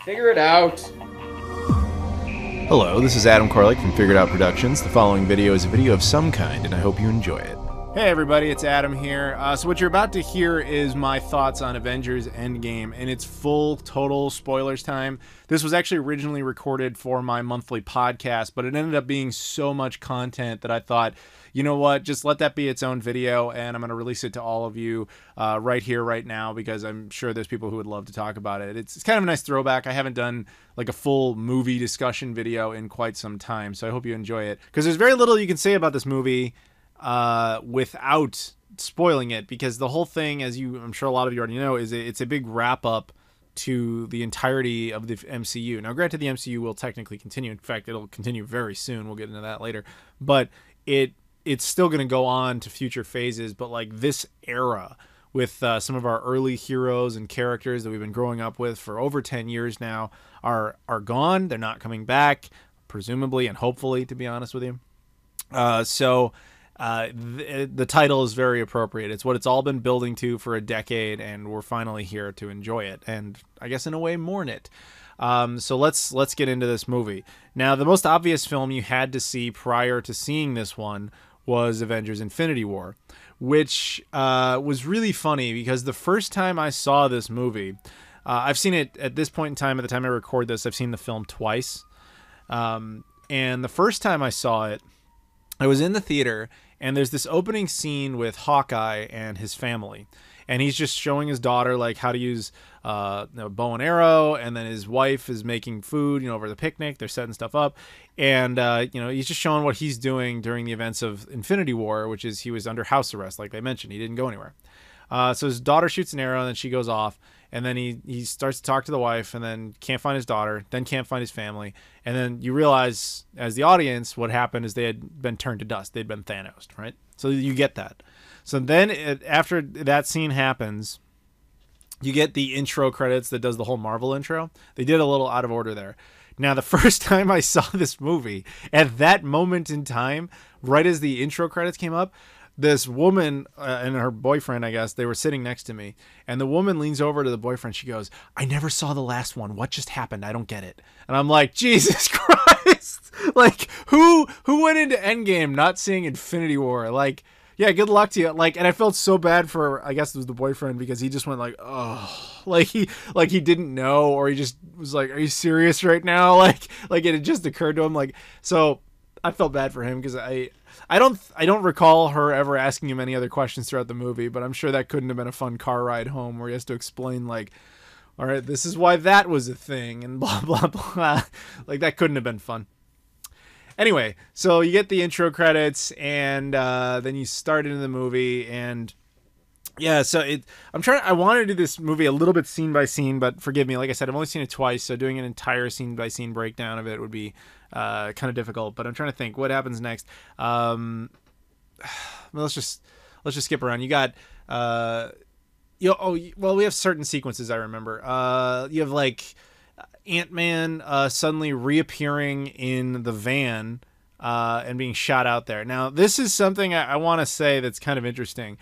Figure it out. Hello, this is Adam Koralik from Figured Out Productions. The following video is a video of some kind, and I hope you enjoy it. Hey everybody, it's Adam here. So what you're about to hear is my thoughts on Avengers Endgame, and it's full, total spoilers time. This was actually originally recorded for my monthly podcast, but it ended up being so much content that I thought, you know what, just let that be its own video, and I'm going to release it to all of you right here, right now, because I'm sure there's people who would love to talk about it. It's kind of a nice throwback. I haven't done like a full movie discussion video in quite some time, so I hope you enjoy it, because there's very little you can say about this movie without spoiling it, because the whole thing, as I'm sure a lot of you already know, is it's a big wrap up to the entirety of the MCU. Now, granted, the MCU will technically continue. In fact, it'll continue very soon. We'll get into that later. But it's still going to go on to future phases. But like this era with some of our early heroes and characters that we've been growing up with for over 10 years now are gone. They're not coming back, presumably and hopefully, to be honest with you. The title is very appropriate. It's what it's all been building to for a decade, and we're finally here to enjoy it, and I guess in a way mourn it. So let's get into this movie. Now, the most obvious film you had to see prior to seeing this one was Avengers Infinity War, which was really funny because the first time I saw this movie, I've seen it at this point in time, at the time I record this, I've seen the film twice. And the first time I saw it, I was in the theater, and there's this opening scene with Hawkeye and his family, and he's just showing his daughter like how to use bow and arrow, and then his wife is making food, over the picnic. They're setting stuff up, and he's just showing what he's doing during the events of Infinity War, which is he was under house arrest, like they mentioned. He didn't go anywhere. So his daughter shoots an arrow, and then she goes off, and then he starts to talk to the wife, and then can't find his daughter, then can't find his family, and then you realize as the audience what happened is they had been turned to dust. They'd been Thanos, right? So you get that. So then after that scene happens, you get the intro credits that does the whole Marvel intro. They did a little out of order there. Now, the first time I saw this movie, at that moment in time, right as the intro credits came up, this woman and her boyfriend, I guess, they were sitting next to me. And the woman leans over to the boyfriend. She goes, "I never saw the last one. What just happened? I don't get it." And I'm like, Jesus Christ. Like, who went into Endgame not seeing Infinity War? Like, yeah, good luck to you. Like, and I felt so bad for, I guess it was the boyfriend, because he just went like, oh, like he didn't know, or he just was like, "Are you serious right now?" Like it had just occurred to him. Like, so I felt bad for him, because I don't recall her ever asking him any other questions throughout the movie, but I'm sure that couldn't have been a fun car ride home where he has to explain, like, all right, this is why that was a thing, and blah, blah, blah. Like, that couldn't have been fun. Anyway, so you get the intro credits, and then you start into the movie, and yeah, so I want to do this movie a little bit scene by scene, but forgive me, like I said, I've only seen it twice, so doing an entire scene by scene breakdown of it would be kind of difficult. But I'm trying to think what happens next. Well, let's just skip around. You got we have certain sequences I remember. You have like Ant-Man suddenly reappearing in the van and being shot out there. Now, this is something I want to say that's kind of interesting.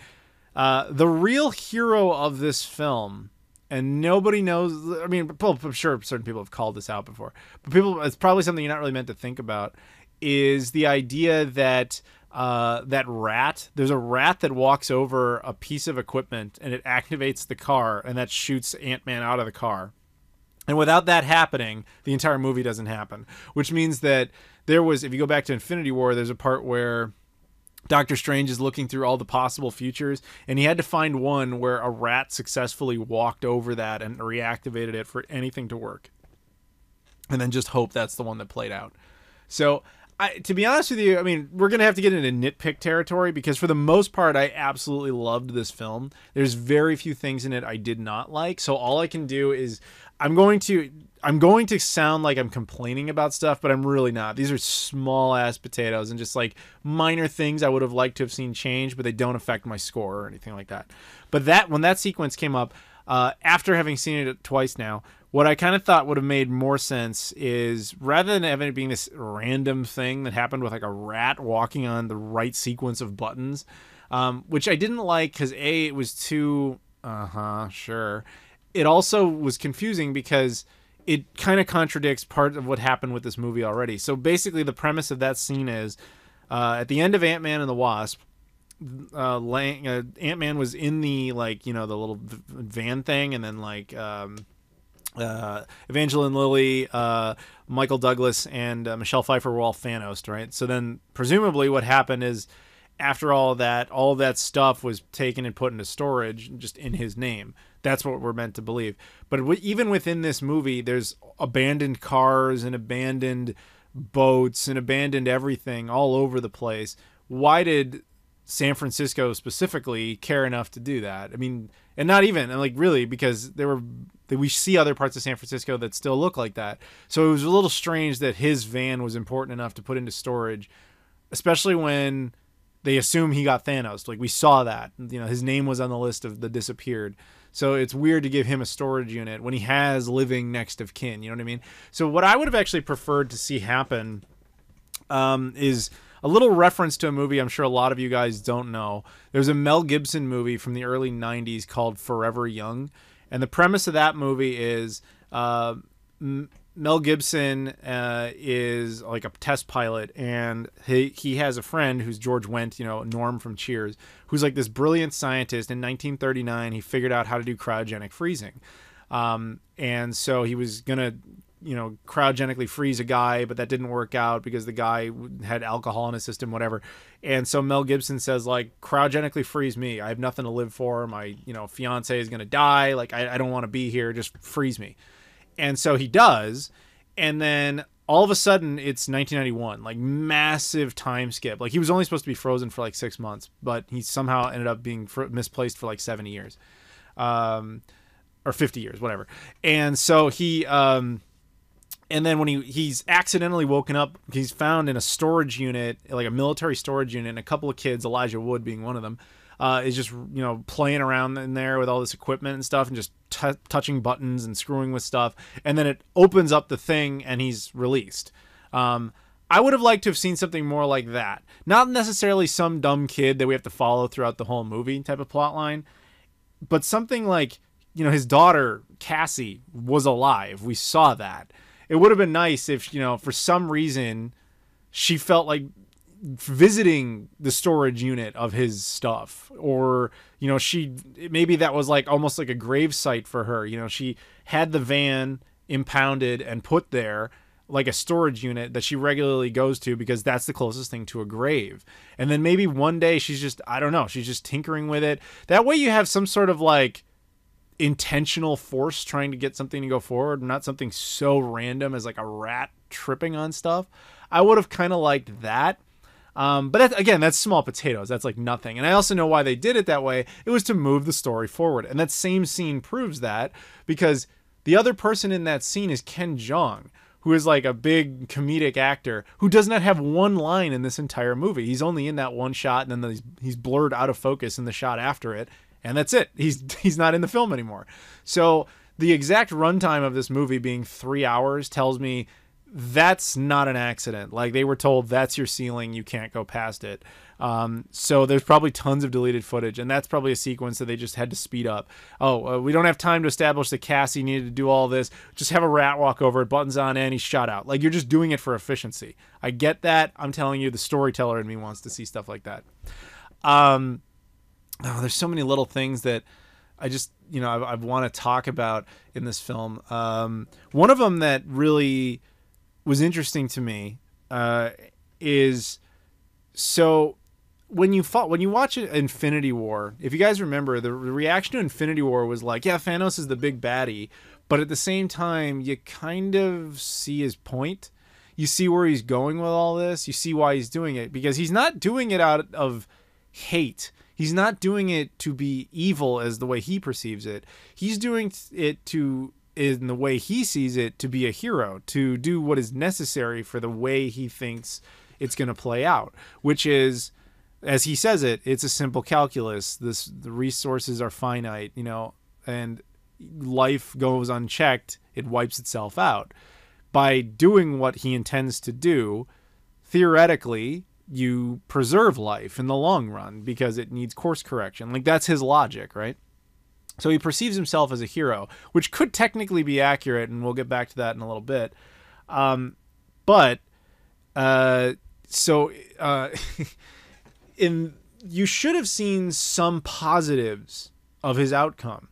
The real hero of this film, and nobody knows, I mean, I'm sure certain people have called this out before, but it's probably something you're not really meant to think about, is the idea that there's a rat that walks over a piece of equipment and it activates the car, and that shoots Ant-Man out of the car. And without that happening, the entire movie doesn't happen, which means that if you go back to Infinity War, there's a part where Doctor Strange is looking through all the possible futures, and he had to find one where a rat successfully walked over that and reactivated it for anything to work. And then just hope that's the one that played out. So, to be honest with you, I mean, we're going to have to get into nitpick territory, because for the most part, I absolutely loved this film. There's very few things in it I did not like. So all I can do is I'm going to sound like I'm complaining about stuff, but I'm really not. These are small ass potatoes and just like minor things I would have liked to have seen change, but they don't affect my score or anything like that. But when that sequence came up, after having seen it twice now, what I kind of thought would have made more sense is, rather than having it being this random thing that happened with like a rat walking on the right sequence of buttons, which I didn't like because it was too, sure. It also was confusing because it kind of contradicts part of what happened with this movie already. So basically, the premise of that scene is at the end of Ant-Man and the Wasp, Ant-Man was in the the little van thing, and then Evangeline Lilly, Michael Douglas, and Michelle Pfeiffer were all Thanos, right? So then presumably what happened is after all of that stuff was taken and put into storage just in his name. That's what we're meant to believe. But even within this movie, there's abandoned cars and abandoned boats and abandoned everything all over the place. Why did San Francisco specifically care enough to do that? I mean, and not even, and really, because we see other parts of San Francisco that still look like that. So it was a little strange that his van was important enough to put into storage, especially when they assume he got Thanos. We saw that, his name was on the list of the disappeared. So it's weird to give him a storage unit when he has living next of kin. You know what I mean? So what I would have actually preferred to see happen is a little reference to a movie I'm sure a lot of you guys don't know. There's a Mel Gibson movie from the early 90s called Forever Young. And the premise of that movie is Mel Gibson is like a test pilot, and he has a friend who's George Wendt, Norm from Cheers, who's like this brilliant scientist. In 1939, he figured out how to do cryogenic freezing. And so he was going to cryogenically freeze a guy, but that didn't work out because the guy had alcohol in his system, whatever. And so Mel Gibson says, cryogenically freeze me. I have nothing to live for. My, fiance is going to die. I don't want to be here. Just freeze me. And so he does. And then all of a sudden it's 1991, massive time skip. He was only supposed to be frozen for 6 months, but he somehow ended up being misplaced for 70 years, or 50 years, whatever. And so he, and then when he's accidentally woken up, he's found in a storage unit, a military storage unit, and a couple of kids, Elijah Wood being one of them, is just, playing around in there with all this equipment and stuff and just touching buttons and screwing with stuff. And then it opens up the thing and he's released. I would have liked to have seen something more like that. Not necessarily some dumb kid that we have to follow throughout the whole movie type of plot line, but something like, his daughter, Cassie, was alive. We saw that. It would have been nice if, for some reason she felt like visiting the storage unit of his stuff, or, maybe that was almost like a grave site for her. She had the van impounded and put there like a storage unit that she regularly goes to because that's the closest thing to a grave. And then maybe one day she's just, I don't know, she's just tinkering with it. That way you have some sort of intentional force trying to get something to go forward, not something so random as a rat tripping on stuff. I would have kind of liked that. But that's small potatoes. That's nothing. And I also know why they did it that way. It was to move the story forward. And that same scene proves that, because the other person in that scene is Ken Jeong, who is a big comedic actor who does not have one line in this entire movie. He's only in that one shot, and then he's blurred out of focus in the shot after it. And that's it. He's not in the film anymore. So the exact runtime of this movie being 3 hours tells me that's not an accident. They were told that's your ceiling, you can't go past it. So there's probably tons of deleted footage, and that's probably a sequence that they just had to speed up. We don't have time to establish that Cassie needed to do all this. Just have a rat walk over it, buttons on, and he's shot out. You're just doing it for efficiency. I get that. I'm telling you, the storyteller in me wants to see stuff like that. There's so many little things that I just, I want to talk about in this film. One of them that really was interesting to me is, so when you watch Infinity War, if you guys remember, the reaction to Infinity War was yeah, Thanos is the big baddie, but at the same time, you kind of see his point. You see where he's going with all this. You see why he's doing it, because he's not doing it out of hate. He's not doing it to be evil as the way he perceives it. He's doing it in the way he sees it, to be a hero, to do what is necessary for the way he thinks it's going to play out, which is, as he says it's a simple calculus. The resources are finite, and life goes unchecked. It wipes itself out. By doing what he intends to do, theoretically, you preserve life in the long run because it needs course correction. That's his logic, right? So he perceives himself as a hero, which could technically be accurate, and we'll get back to that in a little bit. But so in you should have seen some positives of his outcome.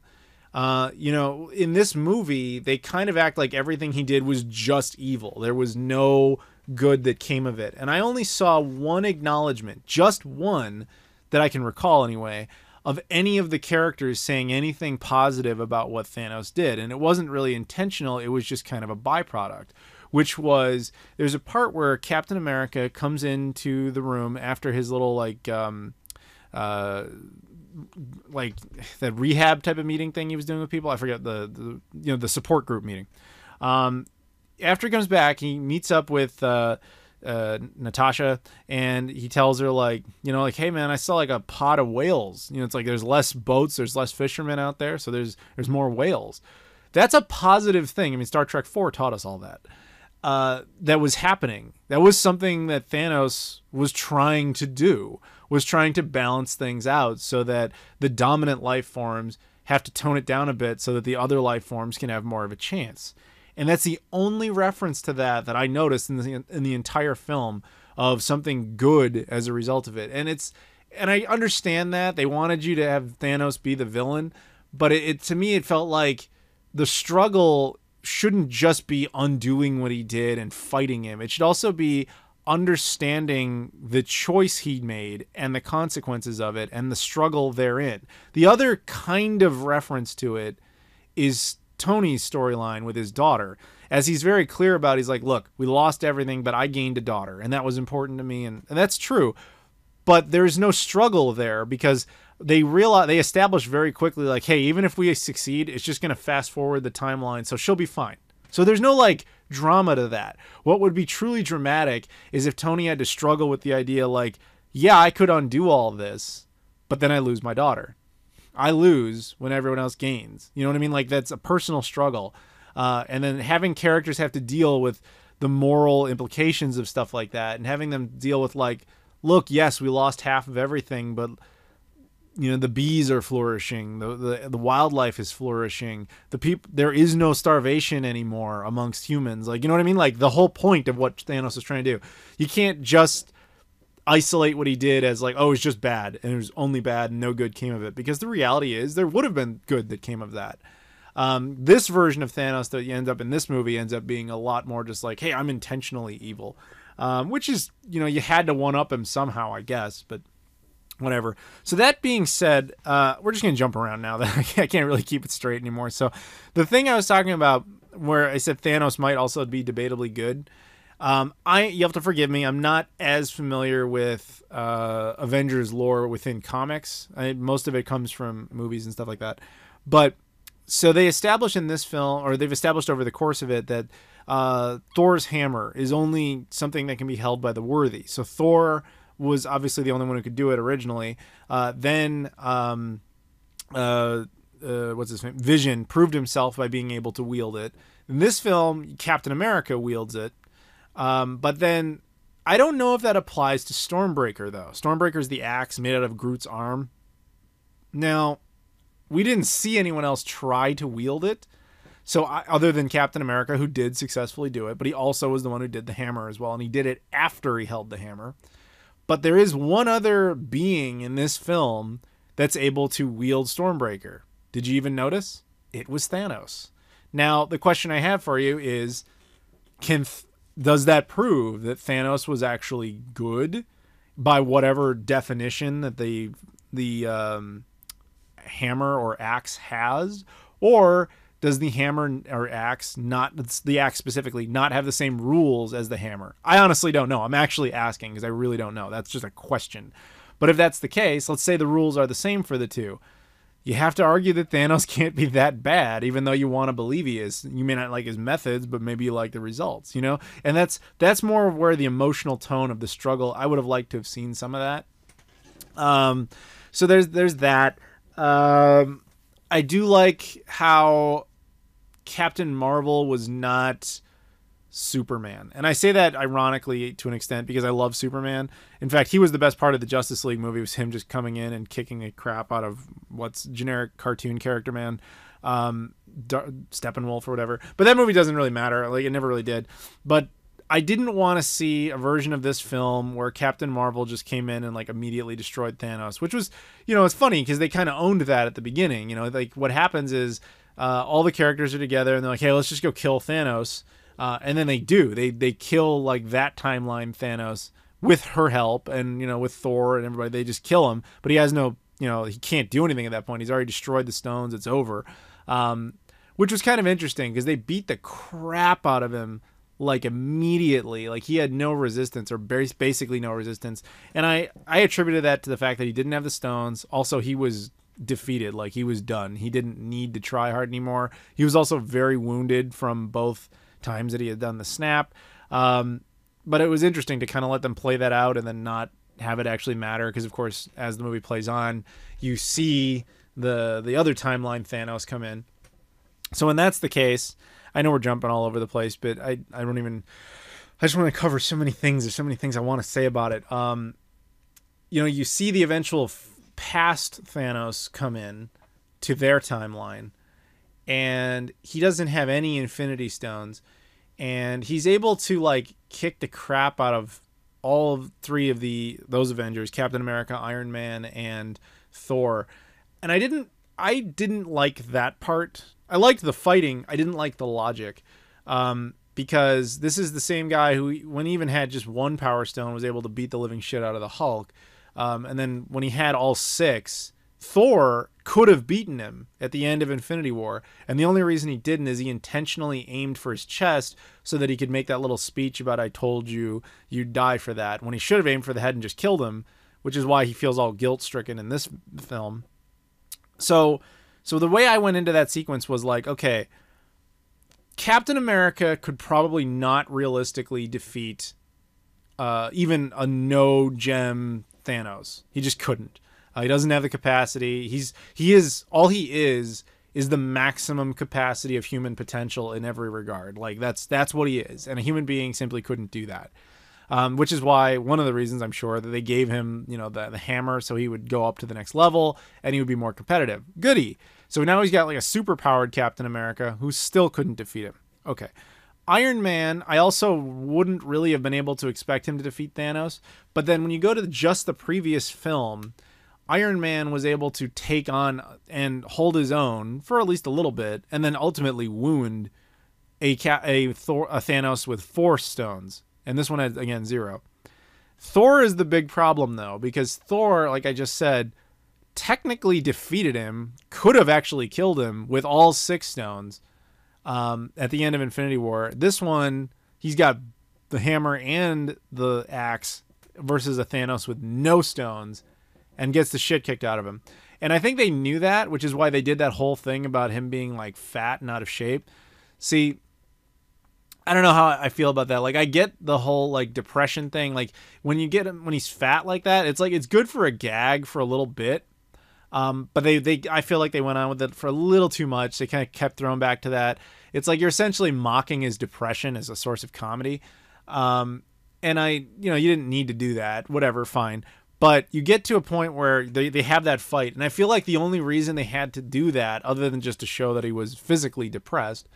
In this movie, they kind of act like everything he did was just evil. There was no good that came of it. And I only saw one acknowledgement, just one, that I can recall anyway, of any of the characters saying anything positive about what Thanos did. And it wasn't really intentional. It was just kind of a byproduct, which was there's a part where Captain America comes into the room after his little like that rehab type of meeting thing he was doing with people. I forget the support group meeting. After he comes back, he meets up with Natasha, and he tells her like, hey man, I saw like a pod of whales. It's like there's less boats, there's less fishermen out there, so there's more whales. That's a positive thing. I mean, Star Trek 4 taught us all that. That was happening. That was something that Thanos was trying to do, was trying to balance things out so that the dominant life forms have to tone it down a bit so that the other life forms can have more of a chance. And that's the only reference to that I noticed in the entire film of something good as a result of it. And I understand that they wanted you to have Thanos be the villain, but to me it felt like the struggle shouldn't just be undoing what he did and fighting him. It should also be understanding the choice he made and the consequences of it and the struggle therein. The other kind of reference to it is Tony's storyline with his daughter, as he's very clear about. He's like, look, we lost everything, but I gained a daughter, and that was important to me, and that's true. But there's no struggle there because they establish very quickly, like, hey, even if we succeed, it's just going to fast forward the timeline, so she'll be fine. So there's no like drama to that. What would be truly dramatic is if Tony had to struggle with the idea like, yeah, I could undo all of this, but then I lose my daughter. I lose when everyone else gains. You know what I mean? Like, that's a personal struggle. And then having characters have to deal with the moral implications of stuff like that, and having them deal with like, look, yes, we lost half of everything, but the bees are flourishing, the wildlife is flourishing, there is no starvation anymore amongst humans. Like, you know what I mean? Like, the whole point of what Thanos was trying to do. You can't just isolate what he did as like, oh, it's just bad, and it was only bad and no good came of it, because the reality is there would have been good that came of that. This version of Thanos that you end up in this movie ends up being a lot more just like, hey, I'm intentionally evil, which is, you had to one up him somehow, I guess, but whatever. So that being said, we're just going to jump around now that I can't really keep it straight anymore. So the thing I was talking about where I said Thanos might also be debatably good, you have to forgive me, I'm not as familiar with Avengers lore within comics. Most of it comes from movies and stuff like that. But so they established in this film, or they've established over the course of it, that Thor's hammer is only something that can be held by the worthy. So Thor was obviously the only one who could do it originally. Then what's his name? Vision proved himself by being able to wield it. In this film, Captain America wields it. But then I don't know if that applies to Stormbreaker, though. Stormbreaker is the axe made out of Groot's arm. Now, we didn't see anyone else try to wield it. So other than Captain America, who did successfully do it, but he also was the one who did the hammer as well. And he did it after he held the hammer. But there is one other being in this film that's able to wield Stormbreaker. Did you even notice? It was Thanos. Now, the question I have for you is, does that prove that Thanos was actually good by whatever definition that the hammer or axe has? Or does the hammer or axe, not the axe specifically, not have the same rules as the hammer? I honestly don't know. I'm actually asking because I really don't know. That's just a question. But if that's the case, let's say the rules are the same for the two. You have to argue that Thanos can't be that bad, even though you want to believe he is. You may not like his methods, but maybe you like the results, And that's more where the emotional tone of the struggle, I would have liked to have seen some of that. So there's that. I do like how Captain Marvel was not Superman. And I say that ironically to an extent because I love Superman. In fact, he was the best part of the Justice League movie, was him just coming in and kicking the crap out of what's generic cartoon character man, Steppenwolf or whatever. But that movie doesn't really matter. Like, it never really did. But I didn't want to see a version of this film where Captain Marvel just came in and like immediately destroyed Thanos, which was, it's funny because they kind of owned that at the beginning. Like what happens is all the characters are together and they're like, hey, let's just go kill Thanos. And then they do. They kill like that timeline Thanos with her help and, with Thor and everybody. They just kill him. But he has no, he can't do anything at that point. He's already destroyed the stones. It's over. Which was kind of interesting because they beat the crap out of him like immediately. Like he had no resistance or basically no resistance. And I attributed that to the fact that he didn't have the stones. Also, he was defeated. Like he was done. He didn't need to try hard anymore. He was also very wounded from both times that he had done the snap. But it was interesting to kind of let them play that out and then not have it actually matter. Because of course, as the movie plays on, you see the other timeline Thanos come in. So when that's the case, I know we're jumping all over the place, but I just want to cover so many things. There's so many things I want to say about it. You see the eventual past Thanos come in to their timeline, and he doesn't have any Infinity Stones, and he's able to like kick the crap out of all of three of those Avengers, Captain America, Iron Man, and Thor. And I didn't like that part. I liked the fighting. I didn't like the logic, because this is the same guy who, when he even had just one Power Stone, was able to beat the living shit out of the Hulk. And then when he had all six, Thor could have beaten him at the end of Infinity War. And the only reason he didn't is he intentionally aimed for his chest so that he could make that little speech about, I told you, you'd die for that, when he should have aimed for the head and just killed him, which is why he feels all guilt-stricken in this film. So the way I went into that sequence was like, okay, Captain America could probably not realistically defeat even a no-gem Thanos. He just couldn't. He doesn't have the capacity. He is the maximum capacity of human potential in every regard. Like that's what he is, and a human being simply couldn't do that. Which is why one of the reasons, I'm sure, that they gave him, the hammer so he would go up to the next level and he would be more competitive. Goody. So now he's got like a super powered Captain America who still couldn't defeat him. Okay. Iron Man, I also wouldn't really have been able to expect him to defeat Thanos. But then when you go to just the previous film, Iron Man was able to take on and hold his own for at least a little bit, and then ultimately wound a Thanos with 4 stones. And this one has, again, 0. Thor is the big problem, though, because Thor, like I just said, technically defeated him, could have actually killed him with all 6 stones at the end of Infinity War. This one, he's got the hammer and the axe versus a Thanos with no stones and gets the shit kicked out of him. And I think they knew that, which is why they did that whole thing about him being like fat and out of shape. See, I don't know how I feel about that. Like, I get the whole like depression thing. Like when you get him when he's fat like that, it's like it's good for a gag for a little bit. But they I feel like they went on with it for a little too much. They kind of kept throwing back to that. It's like you're essentially mocking his depression as a source of comedy. And you didn't need to do that. Whatever, fine. But you get to a point where they have that fight. And I feel like the only reason they had to do that, other than just to show that he was physically depressed,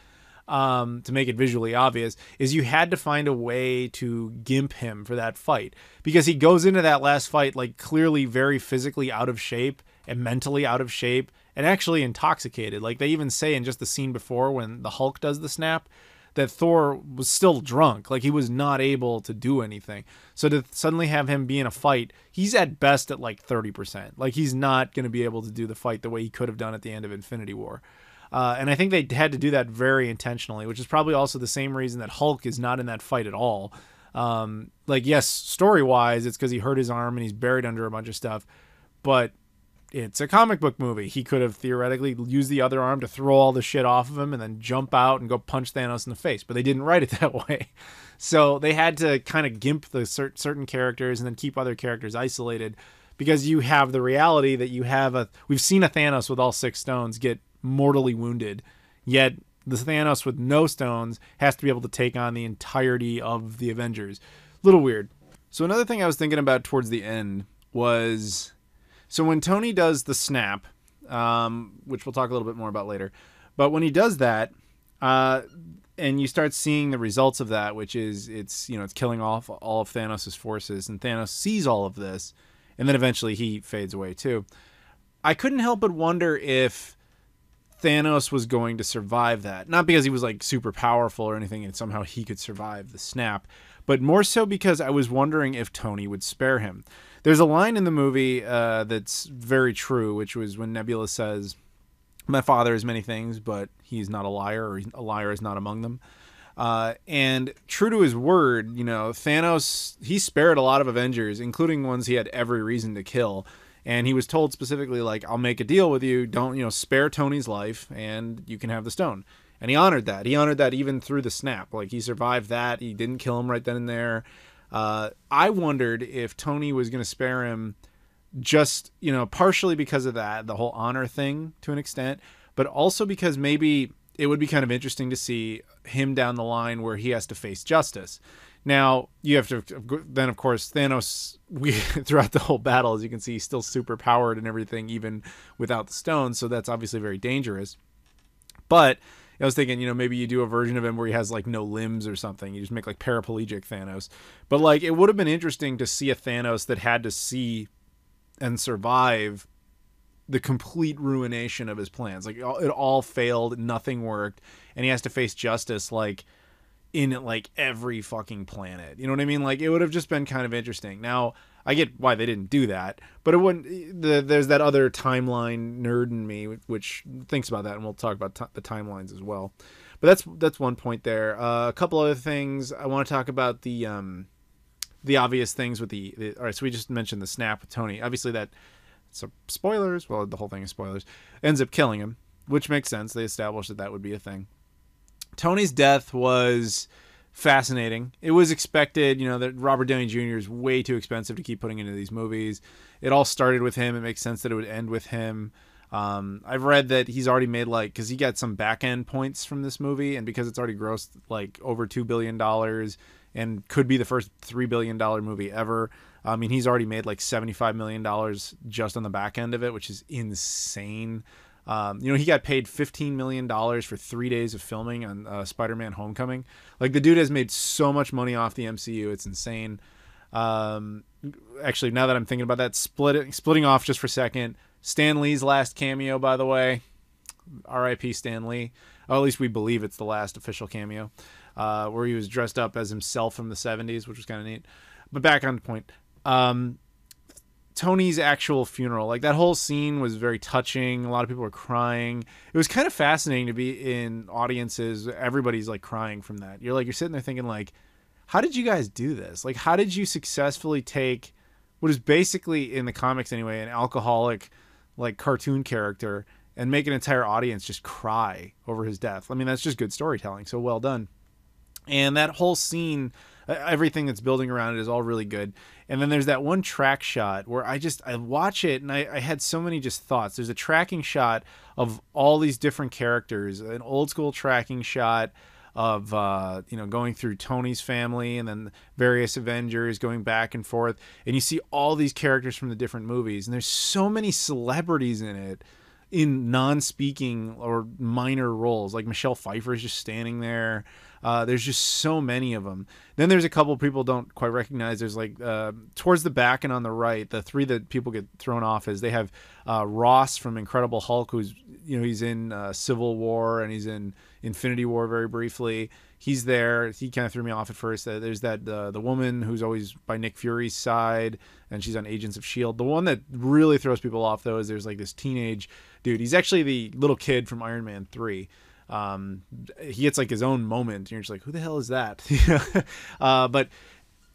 to make it visually obvious, is you had to find a way to gimp him for that fight. Because he goes into that last fight like clearly very physically out of shape and mentally out of shape and actually intoxicated. Like they even say in just the scene before when the Hulk does the snap that Thor was still drunk. Like he was not able to do anything. So to suddenly have him be in a fight, he's at best at like 30%. Like he's not going to be able to do the fight the way he could have done at the end of Infinity War. And I think they had to do that very intentionally, which is probably also the same reason that Hulk is not in that fight at all. Like, yes, story-wise, it's because he hurt his arm and he's buried under a bunch of stuff. But it's a comic book movie. He could have theoretically used the other arm to throw all the shit off of him and then jump out and go punch Thanos in the face. But they didn't write it that way. So they had to kind of gimp the certain characters and then keep other characters isolated, because you have the reality that we've seen a Thanos with all 6 stones get mortally wounded, yet The Thanos with no stones has to be able to take on the entirety of the Avengers. Little weird. So another thing I was thinking about towards the end was, so when Tony does the snap, which we'll talk a little bit more about later, but when he does that, and you start seeing the results of that, which is it's killing off all of Thanos' forces, and Thanos sees all of this, and then eventually he fades away too. I couldn't help but wonder if Thanos was going to survive that. Not because he was like super powerful or anything and somehow he could survive the snap, but more so because I was wondering if Tony would spare him. There's a line in the movie that's very true, which was when Nebula says, "My father is many things, but he's not a liar, or a liar is not among them." And true to his word, Thanos, he spared a lot of Avengers, including ones he had every reason to kill. And he was told specifically, like, I'll make a deal with you. Don't, spare Tony's life and you can have the stone. And he honored that. He honored that even through the snap. Like, he survived that. He didn't kill him right then and there. I wondered if Tony was going to spare him just, partially because of that, the whole honor thing to an extent, but also because maybe it would be kind of interesting to see him down the line where he has to face justice. Now, you have to, then of course, Thanos, throughout the whole battle, as you can see, he's still super powered and everything, even without the stone. So that's obviously very dangerous. But I was thinking, maybe you do a version of him where he has like no limbs or something. You just make like paraplegic Thanos. But like, it would have been interesting to see a Thanos that had to see and survive the complete ruination of his plans. Like, it all failed, nothing worked, and he has to face justice like in like every fucking planet. You know what I mean? Like, it would have just been kind of interesting. Now, I get why they didn't do that, but it wouldn't. There's that other timeline nerd in me which thinks about that, and we'll talk about the timelines as well. But that's one point there. A couple other things I want to talk about, the obvious things with the all right. So we just mentioned the snap with Tony. Obviously that. So spoilers. Well, the whole thing is spoilers. Ends up killing him, which makes sense. They established that would be a thing. Tony's death was fascinating. It was expected, that Robert Downey Jr. is way too expensive to keep putting into these movies. It all started with him. It makes sense that it would end with him. I've read that he's already made because he got some back end points from this movie, and because it's already grossed like over $2 billion and could be the first $3 billion movie ever. I mean, he's already made like $75 million just on the back end of it, which is insane. He got paid $15 million for 3 days of filming on Spider-Man Homecoming. Like, the dude has made so much money off the MCU. It's insane. Actually, now that I'm thinking about that, splitting off just for a second, Stan Lee's last cameo, by the way, R.I.P. Stan Lee. Oh, at least we believe it's the last official cameo, where he was dressed up as himself from the 70s, which was kind of neat. But back on the point. Tony's actual funeral, like, that whole scene was very touching. A lot of people were crying. It was kind of fascinating to be in audiences. Everybody's like crying from that. You're sitting there thinking, like, how did you guys do this? Like, how did you successfully take what is basically, in the comics anyway, an alcoholic, like, cartoon character and make an entire audience just cry over his death? I mean, that's just good storytelling. So well done. And that whole scene, everything that's building around it is all really good. And then there's that one track shot where I watch it and I had so many just thoughts. There's a tracking shot of all these different characters, an old school tracking shot of, going through Tony's family and then various Avengers going back and forth. And you see all these characters from the different movies. And there's so many celebrities in it in non-speaking or minor roles. Like, Michelle Pfeiffer is just standing there. There's just so many of them. Then there's a couple people don't quite recognize. There's like towards the back and on the right, the three that people get thrown off is they have Ross from Incredible Hulk, who's he's in Civil War and he's in Infinity War very briefly. He's there. He kind of threw me off at first. There's that the woman who's always by Nick Fury's side, and she's on Agents of S.H.I.E.L.D. The one that really throws people off though is there's like this teenage dude. He's actually the little kid from Iron Man 3. He gets like his own moment and you're just like, who the hell is that? But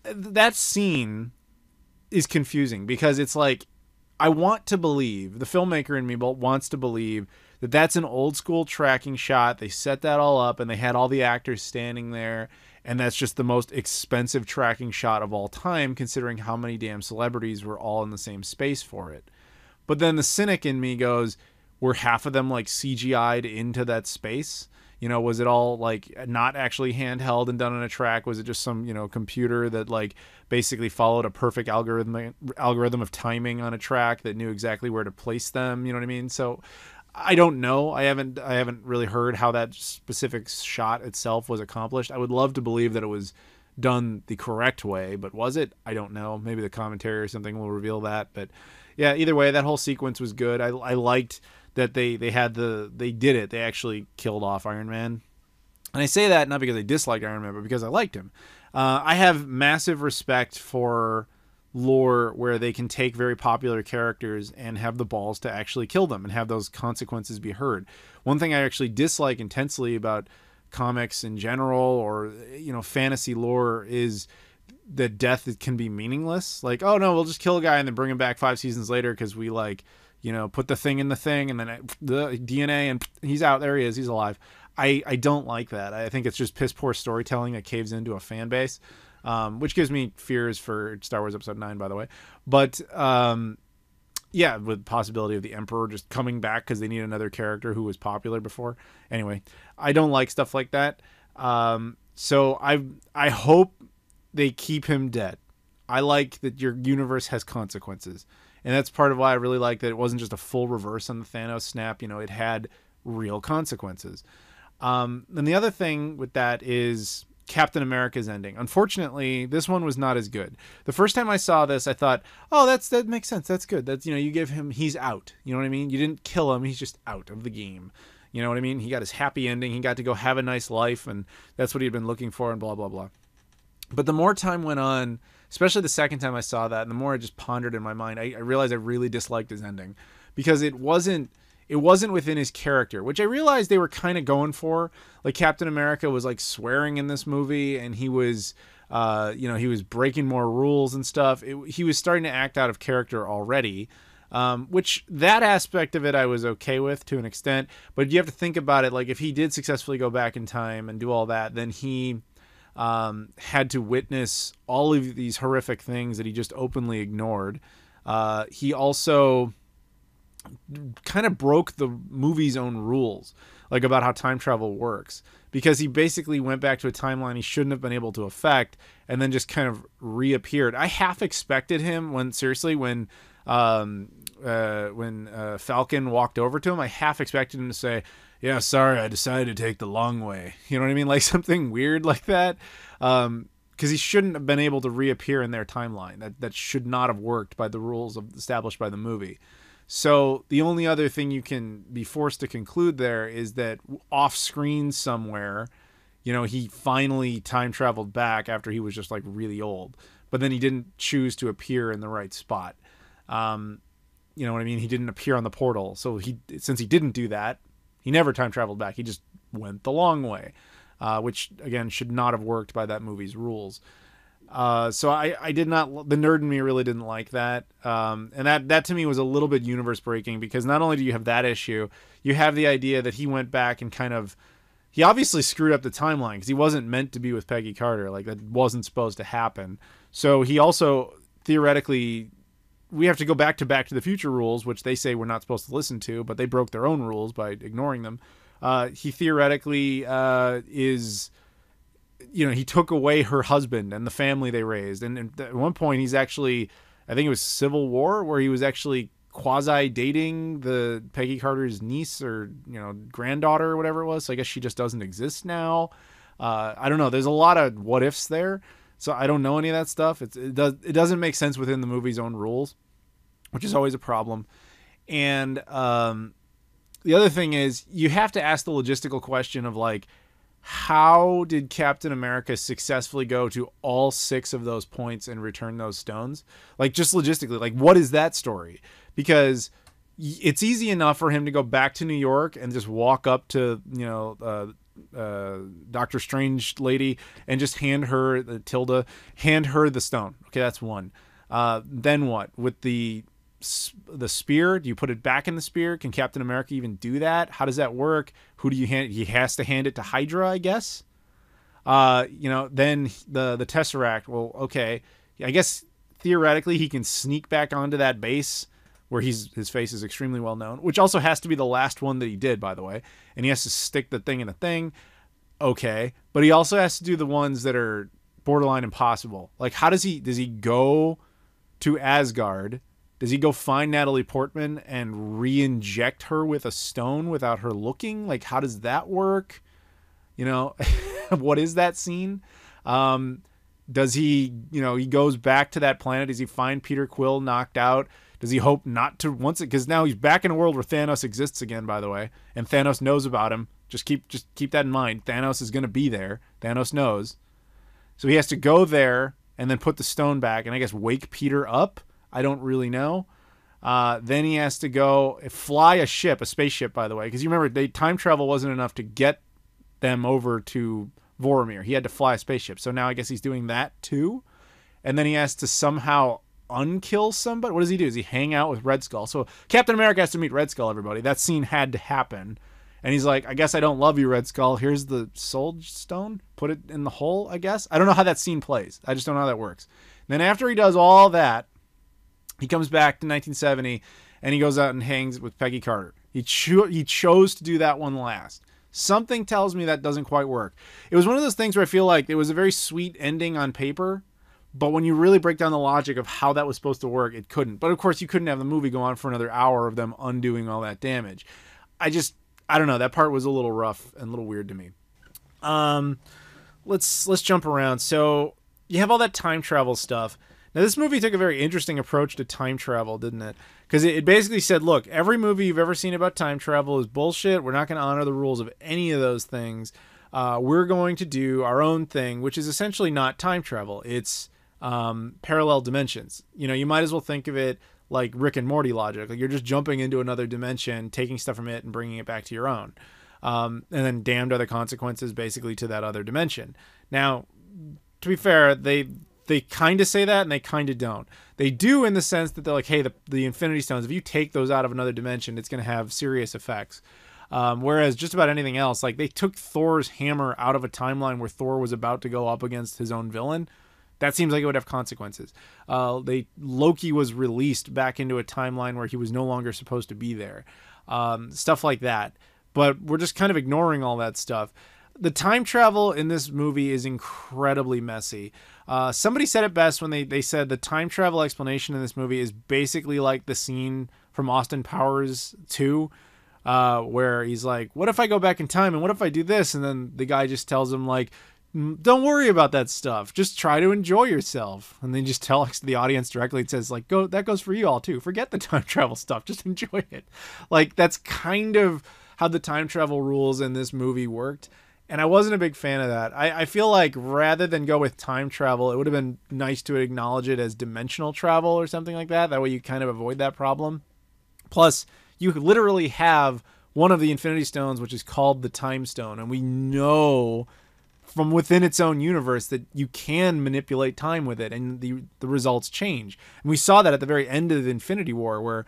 that scene is confusing because it's like, I want to believe, the filmmaker in me wants to believe that that's an old school tracking shot. They set that all up and they had all the actors standing there, and that's just the most expensive tracking shot of all time, considering how many damn celebrities were all in the same space for it. But then the cynic in me goes, were half of them like CGI'd into that space? You know, was it all like not actually handheld and done on a track? Was it just some, you know, computer that like basically followed a perfect algorithm of timing on a track that knew exactly where to place them? You know what I mean? So I don't know. I haven't really heard how that specific shot itself was accomplished. I would love to believe that it was done the correct way, but was it? I don't know. Maybe the commentary or something will reveal that. But yeah, either way, that whole sequence was good. I liked that they did it. They actually killed off Iron Man. And I say that not because I disliked Iron Man, but because I liked him. I have massive respect for lore where they can take very popular characters and have the balls to actually kill them and have those consequences be heard. One thing I actually dislike intensely about comics in general, or, you know, fantasy lore, is that death can be meaningless. Like, oh no, we'll just kill a guy and then bring him back 5 seasons later because we, like, you know, put the thing in the thing and then the DNA and he's out. There he is. He's alive. I don't like that. I think it's just piss poor storytelling that caves into a fan base, which gives me fears for Star Wars Episode 9, by the way. But yeah, with possibility of the Emperor just coming back because they need another character who was popular before. Anyway, I don't like stuff like that. So I hope they keep him dead. I like that your universe has consequences. And that's part of why I really like that it wasn't just a full reverse on the Thanos snap. You know, it had real consequences. And the other thing with that is Captain America's ending. Unfortunately, this one was not as good. The first time I saw this, I thought, oh, that makes sense. That's good. That's, you know, you give him, he's out. You know what I mean? You didn't kill him. He's just out of the game. You know what I mean? He got his happy ending. He got to go have a nice life, and that's what he'd been looking for, and blah, blah, blah. But the more time went on, especially the second time I saw that, and the more I just pondered in my mind, I realized I really disliked his ending because it wasn't within his character, which I realized they were kind of going for. Like, Captain America was like swearing in this movie, and he was, you know, he was breaking more rules and stuff. He was starting to act out of character already, which that aspect of it I was okay with to an extent. But you have to think about it. Like, if he did successfully go back in time and do all that, then he had to witness all of these horrific things that he just openly ignored. He also kind of broke the movie's own rules, like about how time travel works, because he basically went back to a timeline he shouldn't have been able to affect and then just kind of reappeared. I half expected him when Falcon walked over to him, I half expected him to say, yeah, sorry, I decided to take the long way. You know what I mean? Like something weird like that. Because he shouldn't have been able to reappear in their timeline. That should not have worked by the rules established by the movie. So the only other thing you can be forced to conclude there is that off screen somewhere, you know, he finally time traveled back after he was just like really old. But then he didn't choose to appear in the right spot. You know what I mean? He didn't appear on the portal. So since he didn't do that, he never time traveled back. He just went the long way, which, again, should not have worked by that movie's rules. So I did not, the nerd in me really didn't like that. And that to me was a little bit universe breaking, because not only do you have that issue, you have the idea that he went back and he obviously screwed up the timeline because he wasn't meant to be with Peggy Carter. Like, that wasn't supposed to happen. So he also theoretically, we have to go back to the Future rules, which they say we're not supposed to listen to, but they broke their own rules by ignoring them. He theoretically is, you know, he took away her husband and the family they raised. And at one point he's actually, I think it was Civil War, where he was actually quasi dating the Peggy Carter's niece or, you know, granddaughter or whatever it was. So I guess she just doesn't exist now. I don't know. There's a lot of what ifs there. So I don't know any of that stuff. It doesn't make sense within the movie's own rules, which is always a problem. And the other thing is, you have to ask the logistical question of, like, how did Captain America successfully go to all 6 of those points and return those stones? Like, just logistically, like, what is that story? Because it's easy enough for him to go back to New York and just walk up to, you know, Doctor Strange lady and just hand her the stone. Okay, that's one. Then what with the spear? Do you put it back in the spear? Can Captain America even do that? How does that work? Who do you hand? He has to hand it to Hydra, I guess. You know, then the Tesseract. Well, okay, I guess theoretically he can sneak back onto that base where his face is extremely well known, which also has to be the last one that he did, by the way. And he has to stick the thing in a thing. Okay. But he also has to do the ones that are borderline impossible. Like, how does he go to Asgard? Does he go find Natalie Portman and re-inject her with a stone without her looking? Like, how does that work? You know, what is that scene? Does he, he goes back to that planet? Does he find Peter Quill knocked out? Does he hope not to because now he's back in a world where Thanos exists again, by the way, and Thanos knows about him. Just keep that in mind. Thanos is going to be there. Thanos knows. So he has to go there and then put the stone back and I guess wake Peter up. I don't really know. Then he has to go fly a spaceship, by the way, because you remember time travel wasn't enough to get them over to Vormir. He had to fly a spaceship. So now I guess he's doing that too. And then he has to somehow unkill somebody. What does he do? Does he hang out with Red Skull? So Captain America has to meet Red Skull, everybody. That scene had to happen. And he's like, I guess I don't love you, Red Skull. Here's the soul stone. Put it in the hole, I guess. I don't know how that scene plays. I just don't know how that works. And then after he does all that, he comes back to 1970 and he goes out and hangs with Peggy Carter. He chose to do that one last. Something tells me that doesn't quite work. It was one of those things where I feel like it was a very sweet ending on paper, but when you really break down the logic of how that was supposed to work, it couldn't. But of course, you couldn't have the movie go on for another hour of them undoing all that damage. I don't know. That part was a little rough and a little weird to me. Let's jump around. So you have all that time travel stuff. Now, this movie took a very interesting approach to time travel, didn't it? Because it basically said, look, every movie you've ever seen about time travel is bullshit. We're not going to honor the rules of any of those things. We're going to do our own thing, which is essentially not time travel. It's parallel dimensions. You might as well think of it like Rick and Morty logic. Like, you're just jumping into another dimension, taking stuff from it and bringing it back to your own. And then damned are the consequences basically to that other dimension. Now, to be fair, they kind of say that and they kind of don't. They do in the sense that they're like, hey, the Infinity Stones, if you take those out of another dimension, it's going to have serious effects. Whereas just about anything else, like they took Thor's hammer out of a timeline where Thor was about to go up against his own villain. That seems like it would have consequences. Loki was released back into a timeline where he was no longer supposed to be there. Stuff like that. But we're just kind of ignoring all that stuff. The time travel in this movie is incredibly messy. Somebody said it best when they said the time travel explanation in this movie is basically like the scene from Austin Powers 2, where he's like, what if I go back in time and what if I do this? And then the guy just tells him like, don't worry about that stuff. Just try to enjoy yourself. And then just tell the audience directly. It says like, that goes for you all too. Forget the time travel stuff. Just enjoy it. Like, that's kind of how the time travel rules in this movie worked. And I wasn't a big fan of that. I feel like rather than go with time travel, it would have been nice to acknowledge it as dimensional travel or something like that. That way you kind of avoid that problem. Plus, you literally have one of the Infinity Stones, which is called the Time Stone. And we know from within its own universe that you can manipulate time with it and the results change. And we saw that at the very end of the Infinity War where,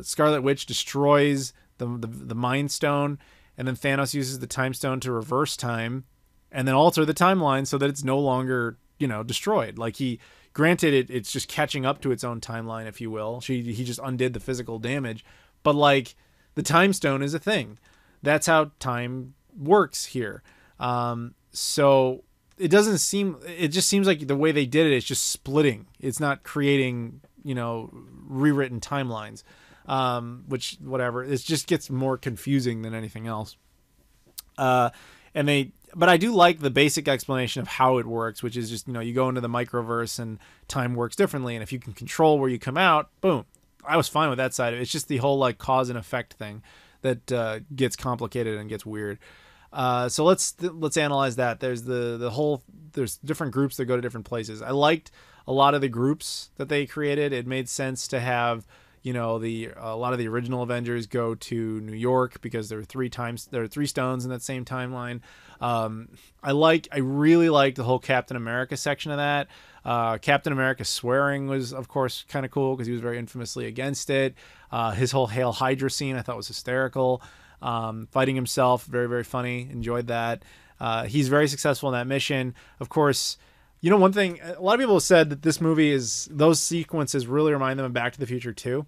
Scarlet Witch destroys the Mind Stone, and then Thanos uses the Time Stone to reverse time and then alter the timeline so that it's no longer, destroyed. Like granted, it's just catching up to its own timeline, if you will. He just undid the physical damage. But like the Time Stone is a thing. That's how time works here. So it just seems like the way they did it is just splitting. It's not creating, rewritten timelines. Which whatever, it just gets more confusing than anything else. But I do like the basic explanation of how it works, which is just, you go into the microverse and time works differently. And if you can control where you come out, boom. I was fine with that side of it. It's just the whole like cause and effect thing that, gets complicated and gets weird. So let's analyze that. There's there's different groups that go to different places. I liked a lot of the groups that they created. It made sense to have, a lot of the original Avengers go to New York because there are three stones in that same timeline. I really liked the whole Captain America section of that. Captain America swearing was, of course, kind of cool because he was very infamously against it. His whole Hail Hydra scene I thought was hysterical. Fighting himself, very, very funny. Enjoyed that. He's very successful in that mission. Of course, You know, one thing, a lot of people have said that this movie is, those sequences really remind them of Back to the Future 2.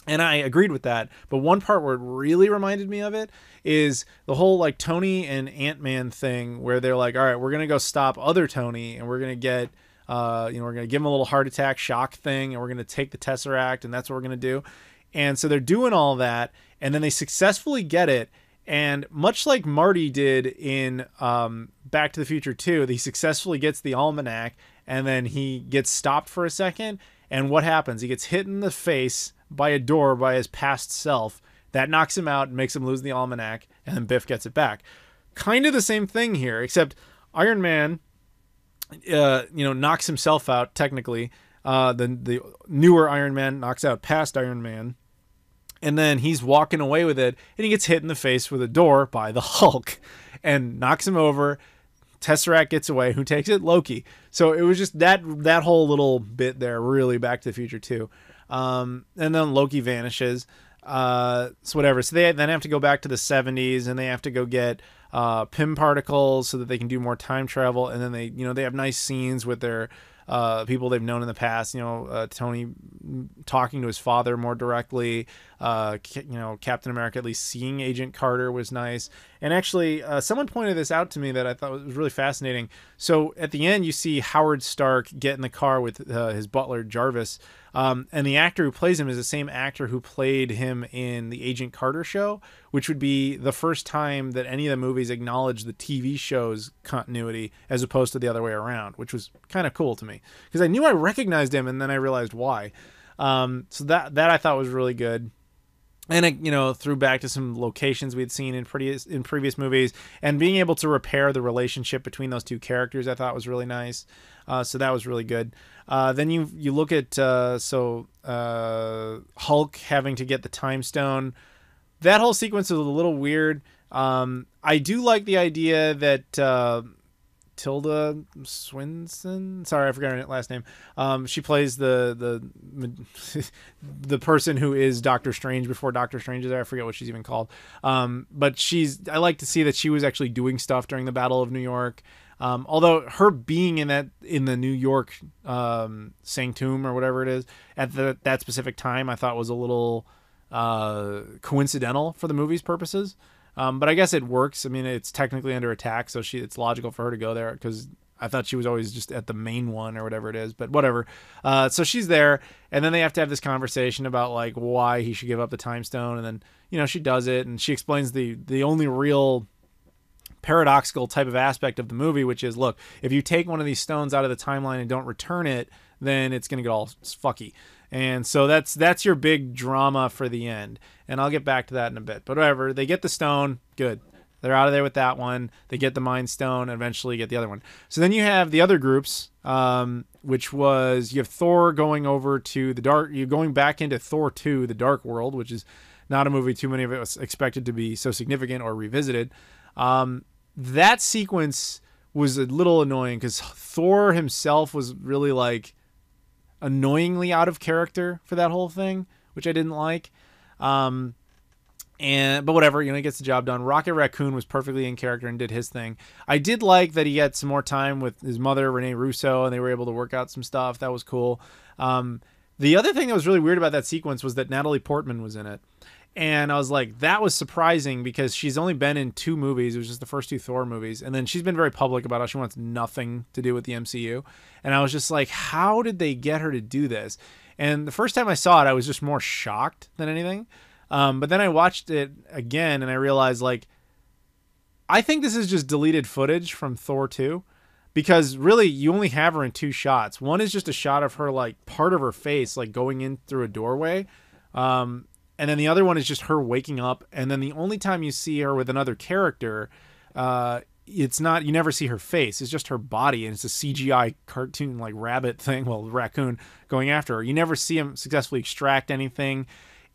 And I agreed with that. But one part where it really reminded me of it is the whole like Tony and Ant-Man thing where they're like, all right, we're going to go stop other Tony and we're going to get, we're going to give him a little heart attack shock thing and we're going to take the Tesseract and that's what we're going to do. And so they're doing all that and then they successfully get it. And much like Marty did in Back to the Future 2, he successfully gets the almanac and then he gets stopped for a second. And what happens? He gets hit in the face by a door by his past self. That knocks him out and makes him lose the almanac. And then Biff gets it back. Kind of the same thing here, except Iron Man, knocks himself out, technically. The newer Iron Man knocks out past Iron Man. And then he's walking away with it, and he gets hit in the face with a door by the Hulk and knocks him over. Tesseract gets away. Who takes it? Loki. So it was just that whole little bit there, really Back to the Future 2. And then Loki vanishes. So whatever. So they then have to go back to the 70s, and they have to go get Pym particles so that they can do more time travel. And then they have nice scenes with their people they've known in the past, Tony talking to his father more directly, Captain America at least seeing Agent Carter was nice. And actually, someone pointed this out to me that I thought was really fascinating. So at the end, you see Howard Stark get in the car with his butler, Jarvis. And the actor who plays him is the same actor who played him in the Agent Carter show, which would be the first time that any of the movies acknowledged the TV show's continuity as opposed to the other way around, which was kind of cool to me because I knew I recognized him and then I realized why. So that I thought was really good. And it, threw back to some locations we'd seen in previous movies, and being able to repair the relationship between those two characters, I thought was really nice. So that was really good. Then you look at Hulk having to get the time stone. That whole sequence was a little weird. I do like the idea that Tilda Swinton, sorry, I forgot her last name. She plays the person who is Doctor Strange before Doctor Strange is there. I forget what she's even called. But I like to see that she was actually doing stuff during the Battle of New York. Although her being in the New York sanctum or whatever it is at that specific time, I thought was a little coincidental for the movie's purposes. But I guess it works. I mean, it's technically under attack, so it's logical for her to go there because I thought she was always just at the main one or whatever it is, but whatever. So she's there, and then they have to have this conversation about like why he should give up the time stone, and then she does it, and she explains the only real paradoxical type of aspect of the movie, which is, look, if you take one of these stones out of the timeline and don't return it, then it's going to get all fucky. And so that's your big drama for the end. And I'll get back to that in a bit. But whatever, they get the stone, good. They're out of there with that one. They get the Mind Stone, and eventually get the other one. So then you have the other groups, which was, you have Thor going over to the dark, you're going back into Thor 2, The Dark World, which is not a movie too many of us expected to be so significant or revisited. That sequence was a little annoying because Thor himself was really like annoyingly out of character for that whole thing, which I didn't like. But whatever, he gets the job done. Rocket Raccoon was perfectly in character and did his thing. I did like that he had some more time with his mother, Renee Russo, and they were able to work out some stuff. That was cool. The other thing that was really weird about that sequence was that Natalie Portman was in it. And I was like, that was surprising because she's only been in 2 movies. It was just the first 2 Thor movies. And then she's been very public about how she wants nothing to do with the MCU. And I was just like, how did they get her to do this? And the first time I saw it, I was just more shocked than anything. But then I watched it again and I realized, like, I think this is just deleted footage from Thor 2. Because really, you only have her in 2 shots. One is just a shot of her, like, part of her face, like, going in through a doorway. And then the other one is just her waking up. And then the only time you see her with another character, it's not, you never see her face. It's just her body. And it's a CGI cartoon, like rabbit thing. Well, raccoon going after her. You never see him successfully extract anything.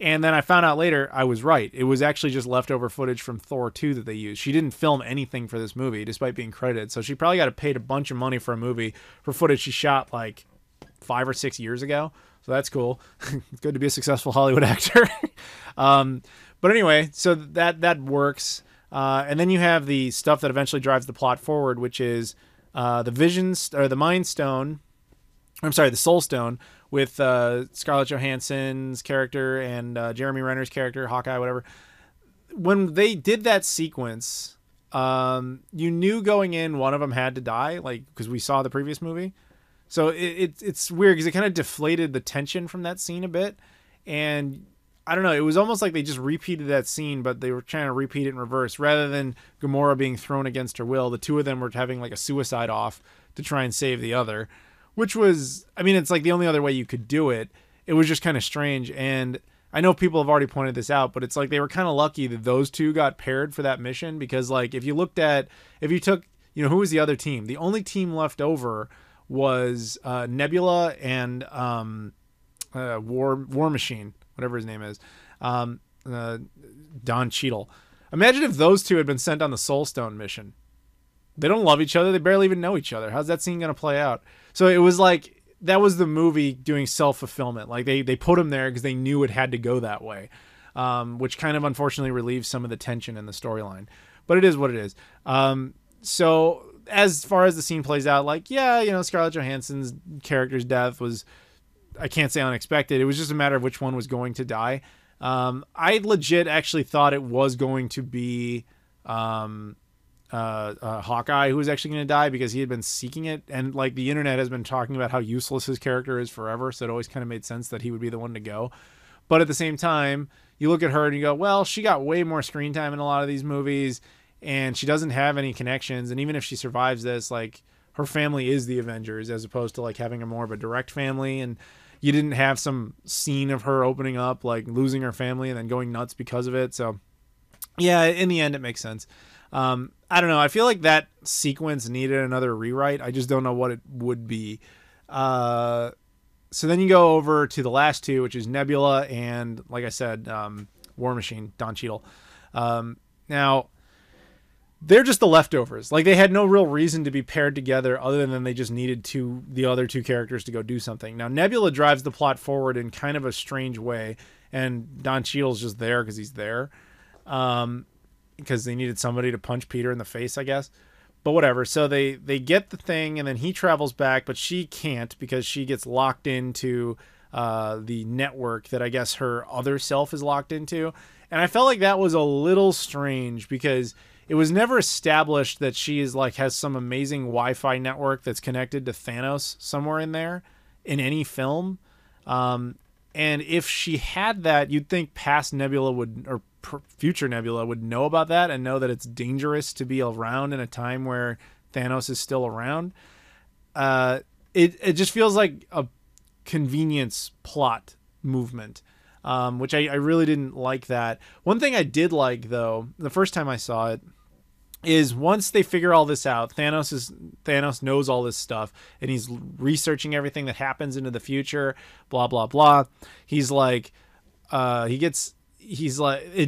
And then I found out later I was right. It was actually just leftover footage from Thor 2 that they used. She didn't film anything for this movie, despite being credited. So she probably got paid a bunch of money for a movie for footage she shot like 5 or 6 years ago. So that's cool. It's good to be a successful Hollywood actor. But anyway, so that works. And then you have the stuff that eventually drives the plot forward, which is the Visions or the Mind Stone. I'm sorry, the Soul Stone with Scarlett Johansson's character and Jeremy Renner's character, Hawkeye, whatever. When they did that sequence, you knew going in one of them had to die, like because we saw the previous movie. So it's weird because it kind of deflated the tension from that scene a bit, and I don't know. It was almost like they just repeated that scene, but they were trying to repeat it in reverse rather than Gamora being thrown against her will. The two of them were having like a suicide off to try and save the other, which was, I mean, it's like the only other way you could do it. It was just kind of strange, and I know people have already pointed this out, but it's like they were kind of lucky that those two got paired for that mission because, like, if you took, who was the other team? The only team left over was Nebula and War Machine, whatever his name is, Don Cheadle. Imagine if those two had been sent on the Soul Stone mission. They don't love each other. They barely even know each other. How's that scene going to play out? So it was like, that was the movie doing self-fulfillment. Like they put him there because they knew it had to go that way, which kind of unfortunately relieves some of the tension in the storyline. But it is what it is. So as far as the scene plays out, like, yeah, Scarlett Johansson's character's death was, I can't say unexpected. It was just a matter of which one was going to die. I legit actually thought it was going to be Hawkeye who was actually going to die because he had been seeking it, and like the internet has been talking about how useless his character is forever, so it always kind of made sense that he would be the one to go. But at the same time, you look at her and you go, well, she got way more screen time in a lot of these movies, and she doesn't have any connections, and even if she survives this, like, her family is the Avengers as opposed to like having a more of a direct family, and you didn't have some scene of her opening up, like losing her family and then going nuts because of it. So yeah, in the end, it makes sense. I don't know. I feel like that sequence needed another rewrite. I just don't know what it would be. So then you go over to the last two, which is Nebula and, like I said, War Machine, Don Cheadle. Now, they're just the leftovers. Like, they had no real reason to be paired together other than they just needed the other two characters to go do something. Now, Nebula drives the plot forward in kind of a strange way, and Don Cheadle's just there because he's there. Because they needed somebody to punch Peter in the face, I guess. But whatever. So they get the thing, and then he travels back, but she can't because she gets locked into the network that I guess her other self is locked into. And I felt like that was a little strange because it was never established that she is like has some amazing Wi-Fi network that's connected to Thanos somewhere in there in any film. And if she had that, you'd think past Nebula would, or future Nebula would know about that and know that it's dangerous to be around in a time where Thanos is still around. It just feels like a convenience plot movement, which I really didn't like that. One thing I did like, though, the first time I saw it, is once they figure all this out, Thanos knows all this stuff, and he's researching everything that happens into the future, blah, blah, blah. He's like, it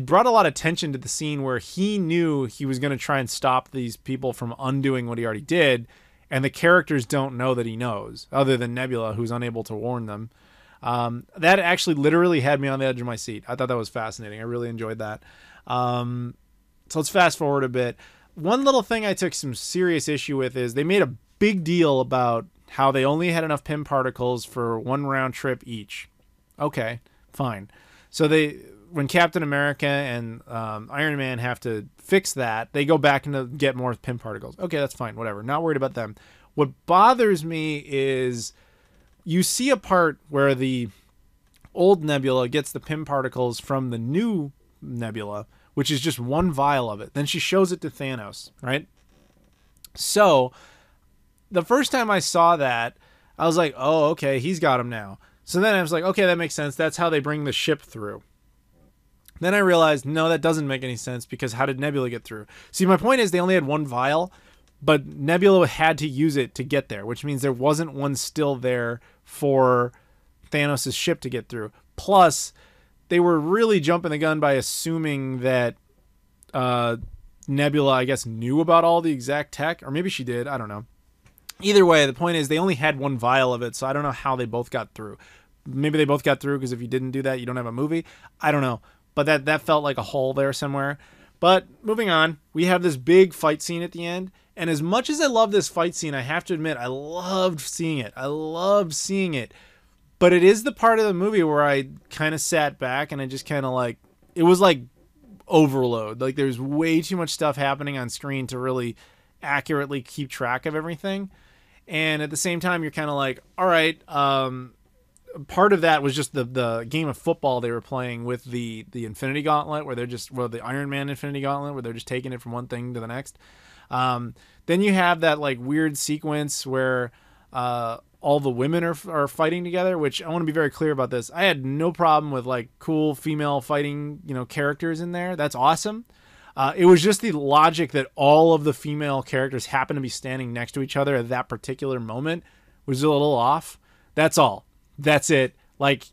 brought a lot of tension to the scene where he knew he was going to try and stop these people from undoing what he already did, and the characters don't know that he knows, other than Nebula, who's unable to warn them. That actually literally had me on the edge of my seat. I thought that was fascinating. I really enjoyed that. So let's fast forward a bit. One little thing I took some serious issue with is they made a big deal about how they only had enough Pym particles for one round trip each. Okay, fine. So when Captain America and Iron Man have to fix that, they go back and get more Pym particles. Okay, that's fine, whatever. Not worried about them. What bothers me is you see a part where the old Nebula gets the Pym particles from the new Nebula, which is just one vial of it. Then she shows it to Thanos, right? So the first time I saw that, I was like, oh, okay, he's got them now. So then I was like, okay, that makes sense. That's how they bring the ship through. Then I realized, no, that doesn't make any sense because how did Nebula get through? See, my point is they only had one vial, but Nebula had to use it to get there, which means there wasn't one still there for Thanos' ship to get through. Plus, they were really jumping the gun by assuming that Nebula, I guess, knew about all the exact tech, or maybe she did. I don't know. Either way, the point is they only had one vial of it, so I don't know how they both got through. Maybe they both got through because if you didn't do that, you don't have a movie. I don't know. But that felt like a hole there somewhere. But moving on, we have this big fight scene at the end, And as much as I love this fight scene, I have to admit, I loved seeing it. I loved seeing it. But it is the part of the movie where I kind of sat back and I just kind of like, it was like overload. Like there's way too much stuff happening on screen to really accurately keep track of everything. And at the same time, you're kind of like, all right, part of that was just the game of football they were playing with the Infinity Gauntlet, where the Iron Man Infinity Gauntlet, where they're just taking it from one thing to the next. Then you have that like weird sequence where all the women are fighting together, which I want to be very clear about this. I had no problem with like cool female fighting, characters in there. That's awesome. It was just the logic that all of the female characters happen to be standing next to each other at that particular moment was a little off. That's all. That's it. Like,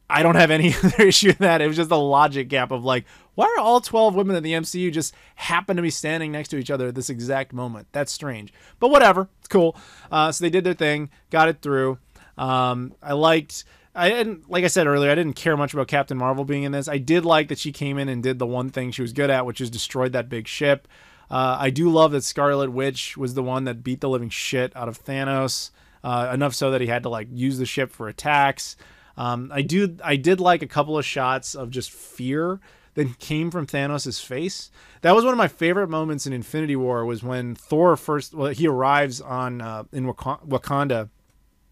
I don't have any other issue with that. It was just a logic gap of like, why are all 12 women in the MCU just happen to be standing next to each other at this exact moment? That's strange. But whatever. It's cool. So they did their thing, got it through. I didn't, like I said earlier, I didn't care much about Captain Marvel being in this. I did like that she came in and did the one thing she was good at, which is destroyed that big ship. I do love that Scarlet Witch was the one that beat the living shit out of Thanos, enough so that he had to like use the ship for attacks. I did like a couple of shots of just fear that came from Thanos' face. That was one of my favorite moments in Infinity War, was when Thor he arrives in Wakanda.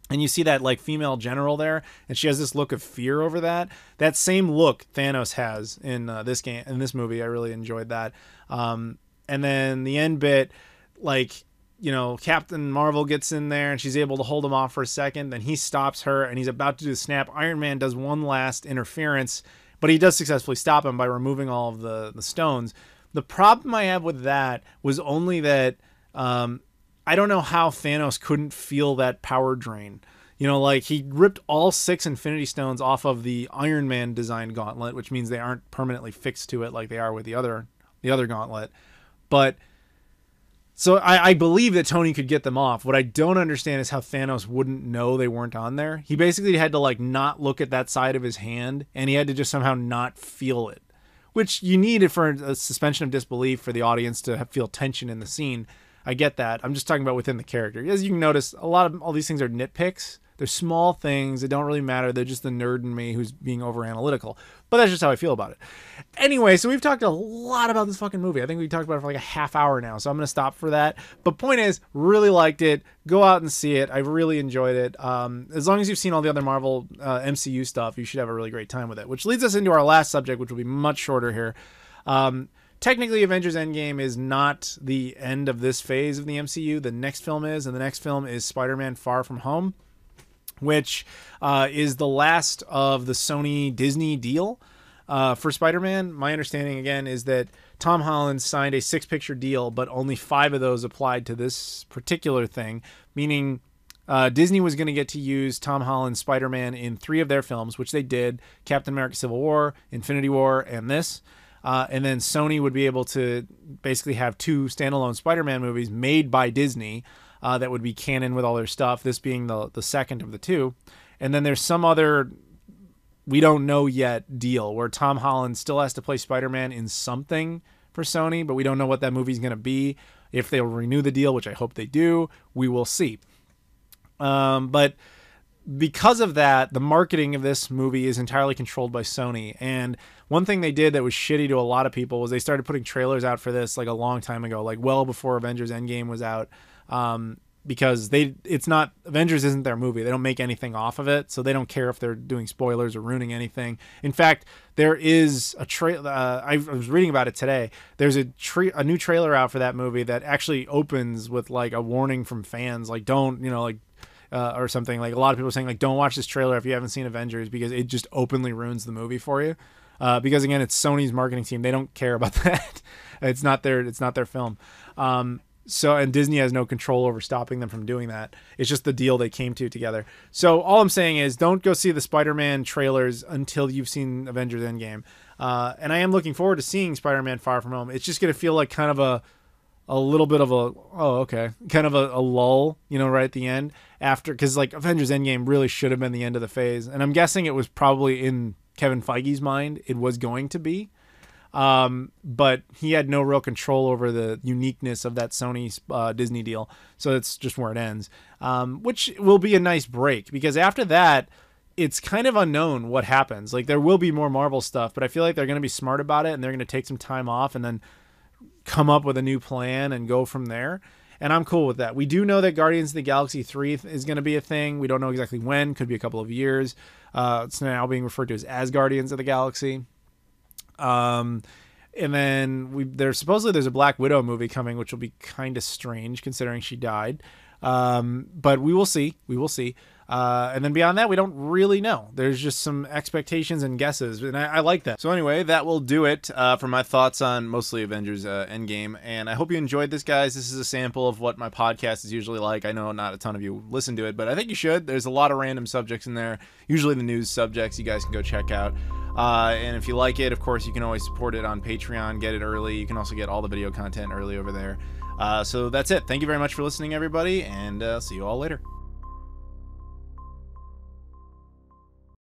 And you see that like female general there, and she has this look of fear over that. That same look Thanos has in this movie. I really enjoyed that. And then the end bit, like, Captain Marvel gets in there and she's able to hold him off for a second. Then he stops her and he's about to do the snap. Iron Man does one last interference, but he does successfully stop him by removing all of the stones. The problem I have with that was only that I don't know how Thanos couldn't feel that power drain. Like he ripped all 6 Infinity Stones off of the Iron Man designed gauntlet, which means they aren't permanently fixed to it like they are with the other gauntlet. But so I believe that Tony could get them off. What I don't understand is how Thanos wouldn't know they weren't on there. He basically had to like not look at that side of his hand, and he had to just somehow not feel it, which you needed for a suspension of disbelief for the audience to feel tension in the scene. I get that. I'm just talking about within the character. As you can notice, a lot of all these things are nitpicks. They're small things. They don't really matter. They're just the nerd in me who's being over analytical. But that's just how I feel about it. Anyway, so we've talked a lot about this fucking movie. I think we talked about it for like a half hour now, so I'm going to stop for that. But point is, really liked it. Go out and see it. I really enjoyed it. As long as you've seen all the other Marvel MCU stuff, you should have a really great time with it. Which leads us into our last subject, which will be much shorter here. Technically, Avengers Endgame is not the end of this phase of the MCU. The next film is, and the next film is Spider-Man Far From Home, which is the last of the Sony-Disney deal for Spider-Man. My understanding, again, is that Tom Holland signed a 6-picture deal, but only 5 of those applied to this particular thing, meaning Disney was going to get to use Tom Holland's Spider-Man in 3 of their films, which they did: Captain America Civil War, Infinity War, and this. And then Sony would be able to basically have 2 standalone Spider-Man movies made by Disney that would be canon with all their stuff, this being the second of the 2. And then there's some other, we don't know yet, deal where Tom Holland still has to play Spider-Man in something for Sony, but we don't know what that movie's going to be. If they'll renew the deal, which I hope they do, we will see. But because of that, the marketing of this movie is entirely controlled by Sony. And one thing they did that was shitty to a lot of people was they started putting trailers out for this like a long time ago, like well before Avengers Endgame was out. Because Avengers isn't their movie. They don't make anything off of it, so they don't care if they're doing spoilers or ruining anything. In fact, there is a trailer. I was reading about it today. There's a new trailer out for that movie that actually opens with like a warning from fans, like don't, or something. Like a lot of people saying like, don't watch this trailer if you haven't seen Avengers, because it just openly ruins the movie for you. Because again, it's Sony's marketing team. They don't care about that. It's not their film. And Disney has no control over stopping them from doing that. It's just the deal they came to together. So all I'm saying is don't go see the Spider-Man trailers until you've seen Avengers Endgame. And I am looking forward to seeing Spider-Man Far From Home. It's just going to feel like kind of a little bit of kind of a lull, right at the end after, because like Avengers Endgame really should have been the end of the phase. And I'm guessing it was probably in Kevin Feige's mind it was going to be. But he had no real control over the uniqueness of that Sony Disney deal. So that's just where it ends, which will be a nice break, because after that, it's kind of unknown what happens. Like, there will be more Marvel stuff, but I feel like they're going to be smart about it, and they're going to take some time off and then come up with a new plan and go from there. And I'm cool with that. We do know that Guardians of the Galaxy 3 is going to be a thing. We don't know exactly when. Could be a couple of years. It's now being referred to as Guardians of the Galaxy. And then there's a Black Widow movie coming, which will be kind of strange considering she died. But we will see. And then beyond that, we don't really know. There's just some expectations and guesses, and I like that. So anyway, that will do it for my thoughts on mostly Avengers Endgame. And I hope you enjoyed this, guys. This is a sample of what my podcast is usually like. I know not a ton of you listen to it, but I think you should. There's a lot of random subjects in there, usually the news subjects you guys can go check out. And if you like it, of course, you can always support it on Patreon, get it early. You can also get all the video content early over there. So that's it. Thank you very much for listening, everybody, and see you all later.